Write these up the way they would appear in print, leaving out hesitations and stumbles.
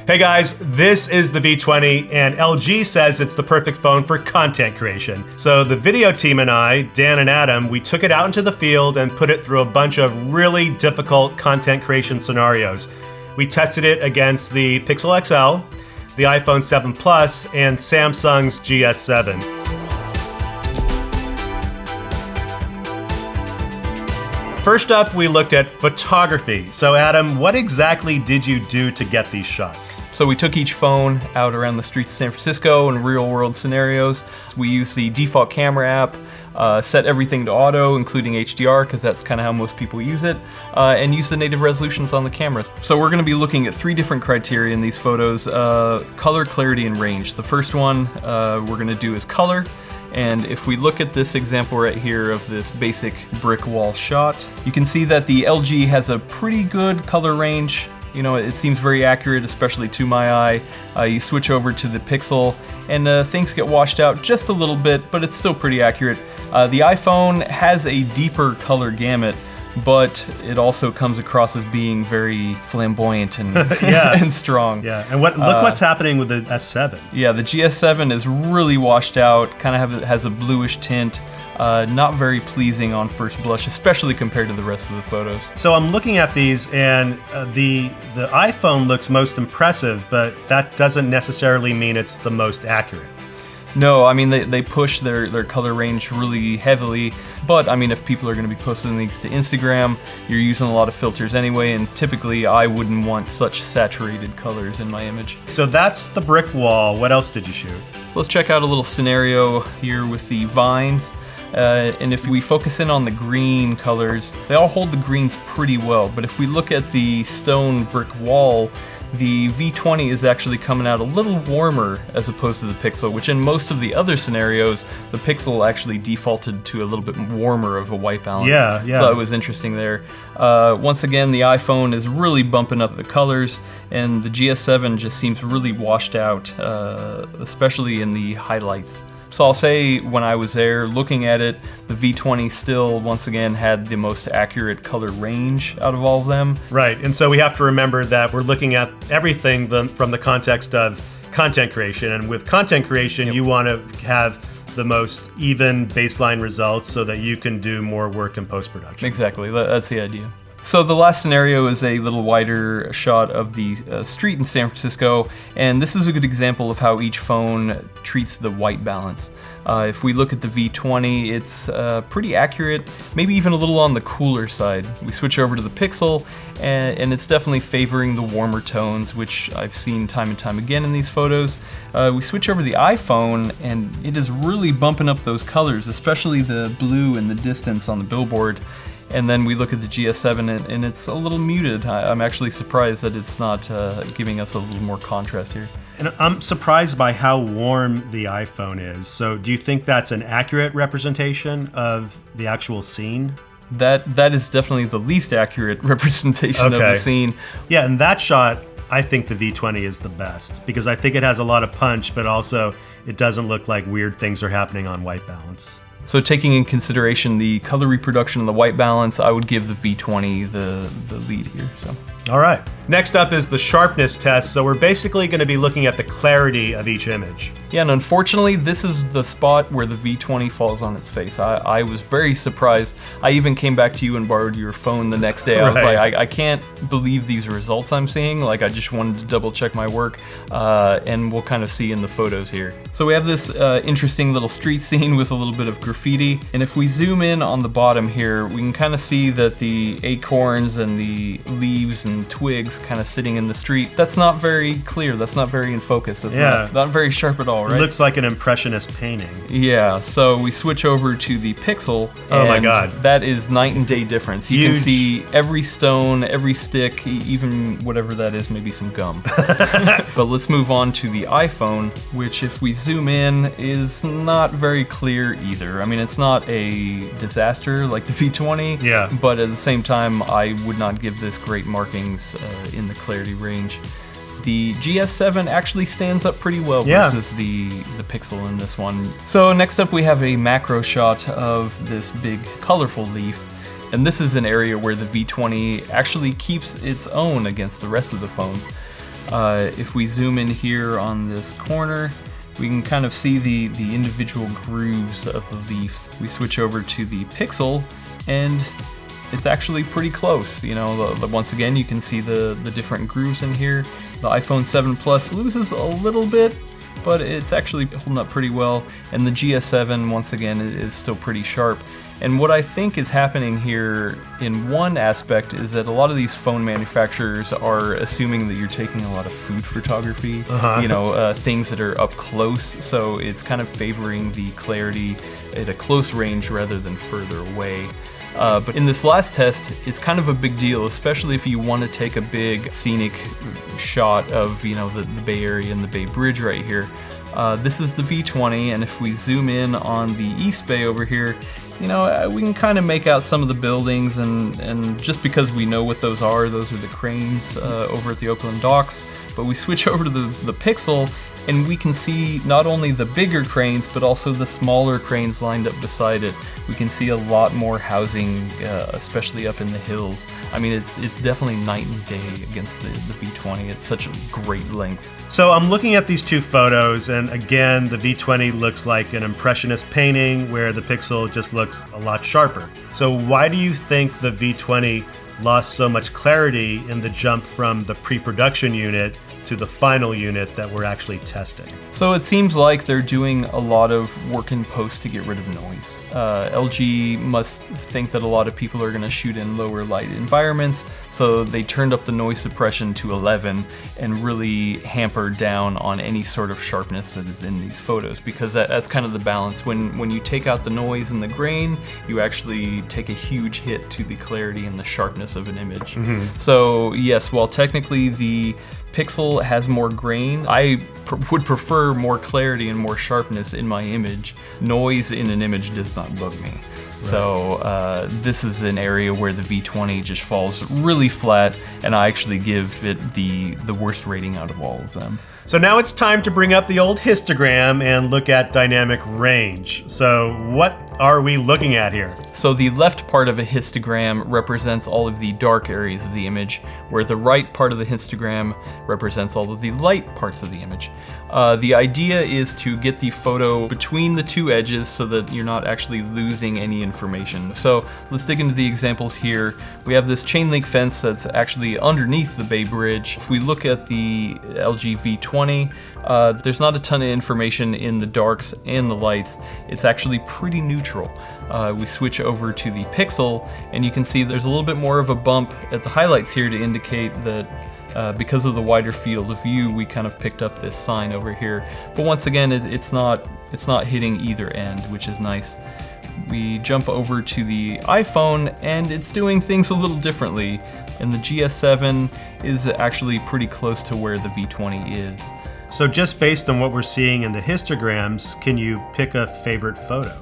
Hey guys, this is the V20 and LG says it's the perfect phone for content creation. So the video team and I, Dan and Adam, we took it out into the field and put it through a bunch of really difficult content creation scenarios. We tested it against the Pixel XL, the iPhone 7 Plus, and Samsung's GS7. First up, we looked at photography. So Adam, what exactly did you do to get these shots? So we took each phone out around the streets of San Francisco in real world scenarios. We used the default camera app, set everything to auto, including HDR, because that's kind of how most people use it, and use the native resolutions on the cameras. So we're gonna be looking at 3 different criteria in these photos, color, clarity, and range. The first one we're gonna do is color. And if we look at this example right here of this basic brick wall shot, you can see that the LG has a pretty good color range. You know, it seems very accurate, especially to my eye. You switch over to the Pixel and things get washed out just a little bit, but it's still pretty accurate. The iPhone has a deeper color gamut, but it also comes across as being very flamboyant and, and strong. Yeah, and look what's happening with the S7. Yeah, the GS7 is really washed out, kind of has a bluish tint, not very pleasing on first blush, especially compared to the rest of the photos. So I'm looking at these and the iPhone looks most impressive, but that doesn't necessarily mean it's the most accurate. No, I mean, they push their color range really heavily, but I mean, if people are going to be posting these to Instagram, you're using a lot of filters anyway, and typically I wouldn't want such saturated colors in my image. So that's the brick wall. What else did you shoot? So let's check out a little scenario here with the vines. And if we focus in on the green colors, they all hold the greens pretty well, but if we look at the stone brick wall, the V20 is actually coming out a little warmer as opposed to the Pixel, which in most of the other scenarios, the Pixel actually defaulted to a little bit warmer of a white balance. Yeah. So that was interesting there. Once again, the iPhone is really bumping up the colors, and the GS7 just seems really washed out, especially in the highlights. So I'll say when I was there looking at it, the V20 still, once again, had the most accurate color range out of all of them. Right, and so we have to remember that we're looking at everything from the context of content creation. And with content creation, you want to have the most even baseline results so that you can do more work in post-production. Exactly, that's the idea. So the last scenario is a little wider shot of the street in San Francisco, and this is a good example of how each phone treats the white balance. If we look at the V20, it's pretty accurate, maybe even a little on the cooler side. We switch over to the Pixel, and it's definitely favoring the warmer tones, which I've seen time and time again in these photos. We switch over to the iPhone, and it is really bumping up those colors, especially the blue in the distance on the billboard. And then we look at the GS7 and it's a little muted. I'm actually surprised that it's not giving us a little more contrast here. And I'm surprised by how warm the iPhone is. So do you think that's an accurate representation of the actual scene? That is definitely the least accurate representation of the scene. Yeah, and that shot, I think the V20 is the best because I think it has a lot of punch, but also it doesn't look like weird things are happening on white balance. So taking in consideration the color reproduction and the white balance, I would give the V20 the lead here. So. All right. Next up is the sharpness test. So we're basically going to be looking at the clarity of each image. Yeah, and unfortunately, this is the spot where the V20 falls on its face. I was very surprised. I even came back to you and borrowed your phone the next day. I was like, I can't believe these results I'm seeing. Like, I just wanted to double check my work, and we'll kind of see in the photos here. So we have this interesting little street scene with a little bit of graffiti. And if we zoom in on the bottom here, we can kind of see that the acorns and the leaves and twigs kind of sitting in the street. That's not very clear. That's not very in focus. That's not very sharp at all, right? It looks like an impressionist painting. Yeah, so we switch over to the Pixel. Oh my God. That is night and day difference. You can see every stone, every stick, even whatever that is, maybe some gum. But let's move on to the iPhone, which if we zoom in is not very clear either. I mean, it's not a disaster like the V20, but at the same time, I would not give this great markings in the clarity range. The GS7 actually stands up pretty well versus the Pixel in this one. So next up we have a macro shot of this big colorful leaf. And this is an area where the V20 actually keeps its own against the rest of the phones. If we zoom in here on this corner, we can kind of see the individual grooves of the leaf. We switch over to the Pixel, and it's actually pretty close. You know, once again, you can see the different grooves in here. The iPhone 7 Plus loses a little bit, but it's actually holding up pretty well. And the GS7, once again, is still pretty sharp. And what I think is happening here in one aspect is that a lot of these phone manufacturers are assuming that you're taking a lot of food photography, you know, things that are up close. So it's kind of favoring the clarity at a close range rather than further away. But in this last test, it's kind of a big deal, especially if you want to take a big scenic shot of, you know, the Bay Area and the Bay Bridge right here. This is the V20, and if we zoom in on the East Bay over here, you know, we can kind of make out some of the buildings, and just because we know what those are the cranes over at the Oakland docks. But we switch over to the Pixel, and we can see not only the bigger cranes, but also the smaller cranes lined up beside it. We can see a lot more housing, especially up in the hills. I mean, it's definitely night and day against the V20. It's such great lengths. So I'm looking at these two photos, and again, the V20 looks like an impressionist painting, where the Pixel just looks a lot sharper. So why do you think the V20 lost so much clarity in the jump from the pre-production unit to the final unit that we're actually testing? So it seems like they're doing a lot of work in post to get rid of noise. LG must think that a lot of people are going to shoot in lower light environments, so they turned up the noise suppression to 11 and really hampered down on any sort of sharpness that is in these photos, because that's kind of the balance. When you take out the noise and the grain, you actually take a huge hit to the clarity and the sharpness of an image. So yes, while technically the Pixel has more grain, I would prefer more clarity and more sharpness in my image. Noise in an image does not bug me. Right. So this is an area where the V20 just falls really flat, and I actually give it the worst rating out of all of them. So now it's time to bring up the old histogram and look at dynamic range. So what are we looking at here? So the left part of a histogram represents all of the dark areas of the image, where the right part of the histogram represents all of the light parts of the image. The idea is to get the photo between the two edges so that you're not actually losing any information. So let's dig into the examples here. We have this chain link fence that's actually underneath the Bay Bridge. If we look at the LG V20, there's not a ton of information in the darks and the lights. It's actually pretty neutral. We switch over to the Pixel, and you can see there's a little bit more of a bump at the highlights here to indicate that because of the wider field of view, we kind of picked up this sign over here. But once again, it's not hitting either end, which is nice. We jump over to the iPhone, and it's doing things a little differently. And the GS7 is actually pretty close to where the V20 is. So just based on what we're seeing in the histograms, can you pick a favorite photo?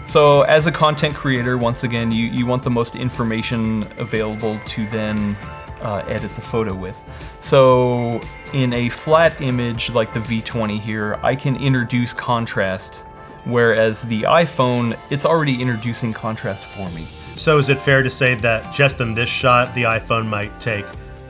So as a content creator, once again, you want the most information available to then edit the photo with. So in a flat image like the V20 here, I can introduce contrast, whereas the iPhone, it's already introducing contrast for me. So is it fair to say that just in this shot, the iPhone might take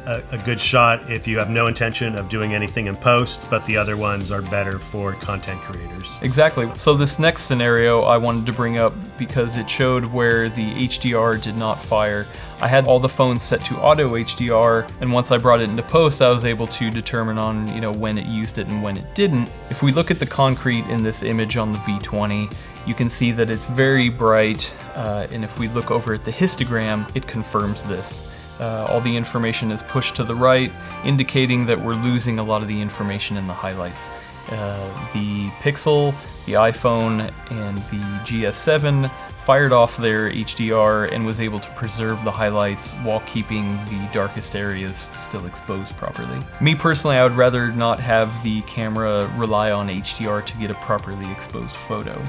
a good shot if you have no intention of doing anything in post, but the other ones are better for content creators? Exactly. So this next scenario I wanted to bring up because it showed where the HDR did not fire. I had all the phones set to auto HDR, and once I brought it into post, I was able to determine on, when it used it and when it didn't. If we look at the concrete in this image on the V20, you can see that it's very bright, and if we look over at the histogram, it confirms this. All the information is pushed to the right, indicating that we're losing a lot of the information in the highlights. The Pixel, the iPhone, and the GS7 fired off their HDR and was able to preserve the highlights while keeping the darkest areas still exposed properly. Me personally, I would rather not have the camera rely on HDR to get a properly exposed photo.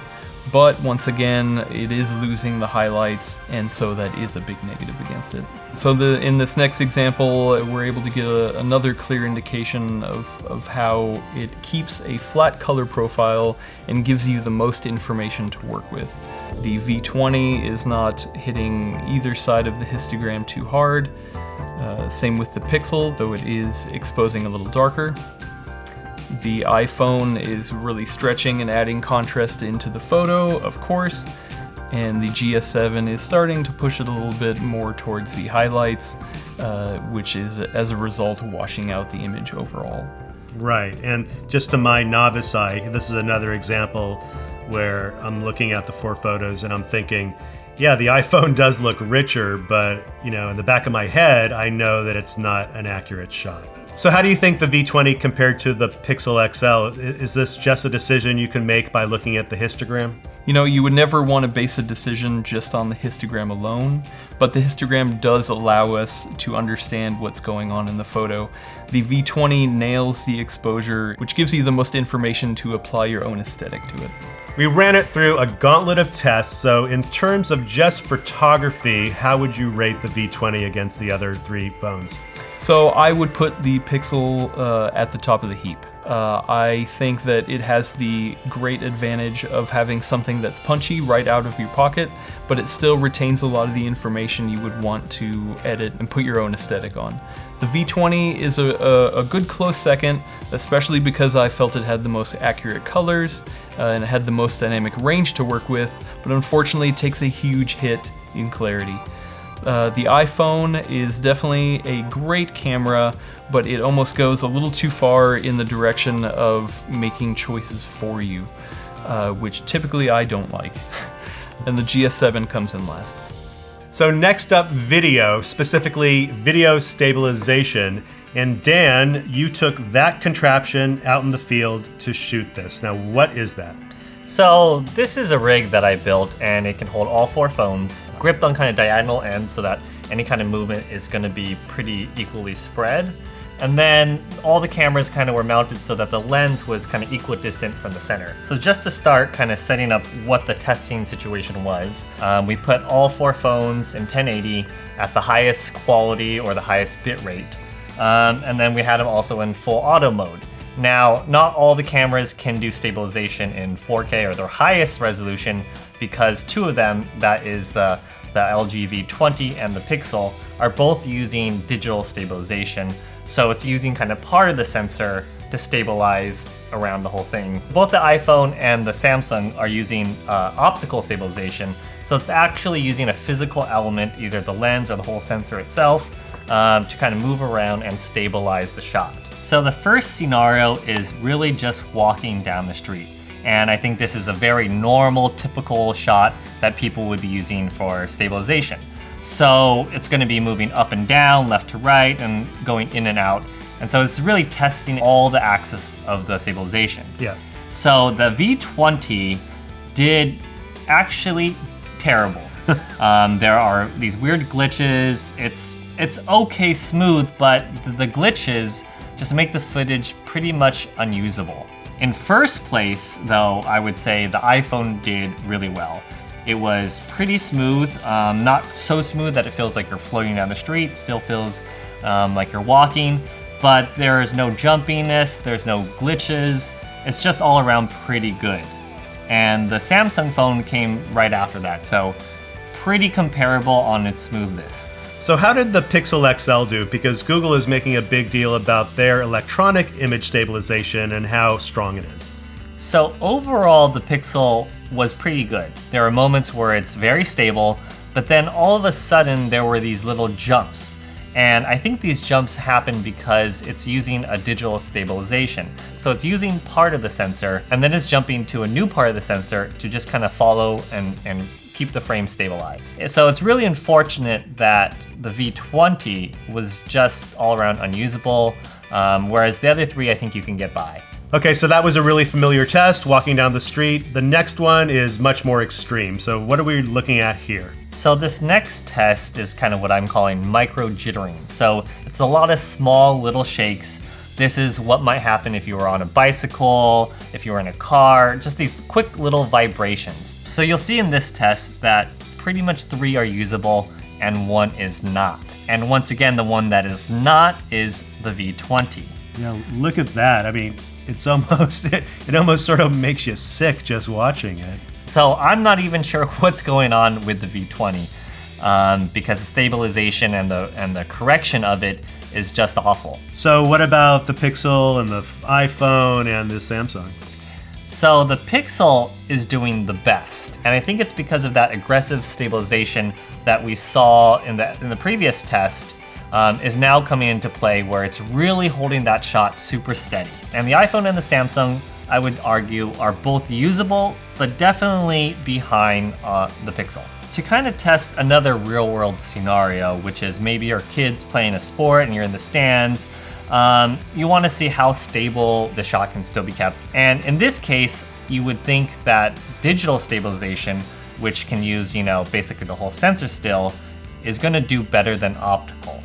But once again, it is losing the highlights, and so that is a big negative against it. So in this next example, we're able to get another clear indication of how it keeps a flat color profile and gives you the most information to work with. The V20 is not hitting either side of the histogram too hard. Same with the Pixel, though it is exposing a little darker. The iPhone is really stretching and adding contrast into the photo, of course, and the GS7 is starting to push it a little bit more towards the highlights, which is, as a result, washing out the image overall. Right, and just to my novice eye, this is another example where I'm looking at the 4 photos and I'm thinking, yeah, the iPhone does look richer, but in the back of my head, I know that it's not an accurate shot. So how do you think the V20 compared to the Pixel XL? Is this just a decision you can make by looking at the histogram? You would never want to base a decision just on the histogram alone, but the histogram does allow us to understand what's going on in the photo. The V20 nails the exposure, which gives you the most information to apply your own aesthetic to it. We ran it through a gauntlet of tests, so in terms of just photography, how would you rate the V20 against the other 3 phones? So I would put the Pixel at the top of the heap. I think that it has the great advantage of having something that's punchy right out of your pocket, but it still retains a lot of the information you would want to edit and put your own aesthetic on. The V20 is a good close second, especially because I felt it had the most accurate colors and it had the most dynamic range to work with, but unfortunately it takes a huge hit in clarity. The iPhone is definitely a great camera, but it almost goes a little too far in the direction of making choices for you, which typically I don't like. And the GS7 comes in last. So next up, video, specifically video stabilization. And Dan, you took that contraption out in the field to shoot this. Now, what is that? So this is a rig that I built, and it can hold all 4 phones, gripped on kind of diagonal ends so that any kind of movement is going to be pretty equally spread. And then all the cameras kind of were mounted so that the lens was kind of equidistant from the center. So just to start kind of setting up what the testing situation was, we put all 4 phones in 1080 at the highest quality or the highest bit rate. And then we had them also in full auto mode. Now, not all the cameras can do stabilization in 4K or their highest resolution, because 2 of them, that is the LG V20 and the Pixel, are both using digital stabilization. So it's using kind of part of the sensor to stabilize around the whole thing. Both the iPhone and the Samsung are using optical stabilization. So it's actually using a physical element, either the lens or the whole sensor itself, to kind of move around and stabilize the shot. So the first scenario is really just walking down the street. And I think this is a very normal, typical shot that people would be using for stabilization. So it's going to be moving up and down, left to right, and going in and out. And so it's really testing all the axes of the stabilization. Yeah. So the V20 did actually terrible. There are these weird glitches. It's okay smooth, but the glitches just make the footage pretty much unusable. In first place, though, I would say the iPhone did really well. It was pretty smooth, not so smooth that it feels like you're floating down the street, still feels like you're walking, but there's no jumpiness, there's no glitches, it's just all around pretty good. And the Samsung phone came right after that, so pretty comparable on its smoothness. So how did the Pixel XL do? Because Google is making a big deal about their electronic image stabilization and how strong it is. So overall, the Pixel was pretty good. There are moments where it's very stable, but then all of a sudden there were these little jumps. And I think these jumps happen because it's using a digital stabilization. So it's using part of the sensor, and then it's jumping to a new part of the sensor to just kind of follow and keep the frame stabilized. So it's really unfortunate that the V20 was just all around unusable, whereas the other 3 I think you can get by. Okay, so that was a really familiar test, walking down the street. The next one is much more extreme. So what are we looking at here? So this next test is kind of what I'm calling micro jittering. So it's a lot of small little shakes. This is what might happen if you were on a bicycle, if you were in a car, just these quick little vibrations. So you'll see in this test that pretty much 3 are usable and 1 is not. And once again, the one that is not is the V20. Yeah, look at that. I mean, it's almost, it almost sort of makes you sick just watching it. So I'm not even sure what's going on with the V20. because the stabilization and the correction of it is just awful. So what about the Pixel and the iPhone and the Samsung? So the Pixel is doing the best, and I think it's because of that aggressive stabilization that we saw in the previous test is now coming into play, where it's really holding that shot super steady. And the iPhone and the Samsung, I would argue, are both usable, but definitely behind the Pixel. To kind of test another real-world scenario, which is maybe your kid's playing a sport and you're in the stands, you want to see how stable the shot can still be kept. And in this case, you would think that digital stabilization, which can use, basically the whole sensor still, is going to do better than optical.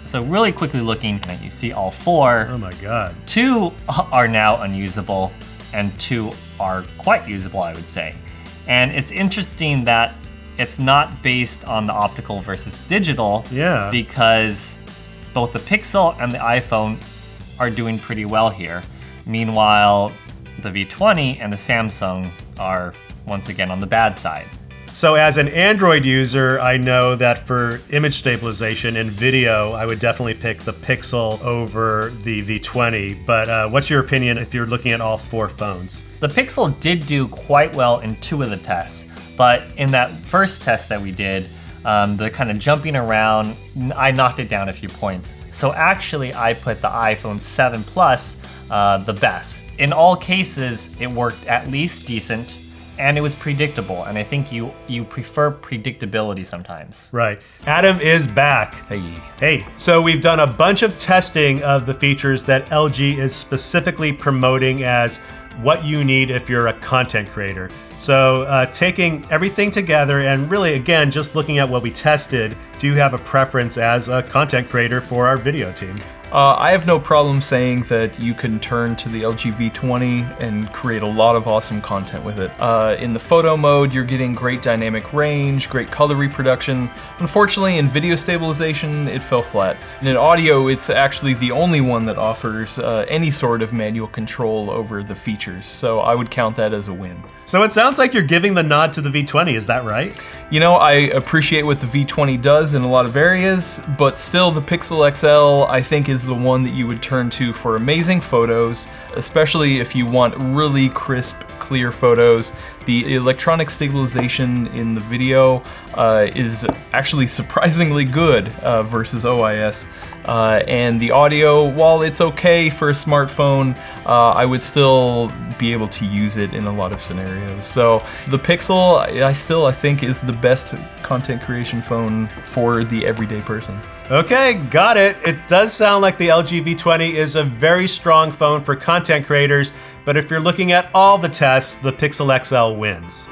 So really quickly looking, you see all four. Oh my God. 2 are now unusable, and 2 are quite usable, I would say. And it's interesting that it's not based on the optical versus digital, because both the Pixel and the iPhone are doing pretty well here. Meanwhile, the V20 and the Samsung are once again on the bad side. So as an Android user, I know that for image stabilization and video, I would definitely pick the Pixel over the V20. But what's your opinion if you're looking at all 4 phones? The Pixel did do quite well in 2 of the tests, but in that first test that we did, the kind of jumping around, I knocked it down a few points. So actually, I put the iPhone 7 Plus the best. In all cases, it worked at least decent, and it was predictable. And I think you prefer predictability sometimes. Right. Adam is back. Hey. So we've done a bunch of testing of the features that LG is specifically promoting as what you need if you're a content creator. So taking everything together and really, again, just looking at what we tested, do you have a preference as a content creator for our video team? I have no problem saying that you can turn to the LG V20 and create a lot of awesome content with it. In the photo mode, you're getting great dynamic range, great color reproduction. Unfortunately, in video stabilization, it fell flat. And in audio, it's actually the only one that offers any sort of manual control over the features, so I would count that as a win. So it sounds like you're giving the nod to the V20, is that right? I appreciate what the V20 does in a lot of areas, but still the Pixel XL, I think, is the one that you would turn to for amazing photos, especially if you want really crisp, clear photos. The electronic stabilization in the video is actually surprisingly good versus OIS. And the audio, while it's okay for a smartphone, I would still be able to use it in a lot of scenarios. So the Pixel, I think, is the best content creation phone for the everyday person. Okay, got it. It does sound like the LG V20 is a very strong phone for content creators, but if you're looking at all the tests, the Pixel XL wins.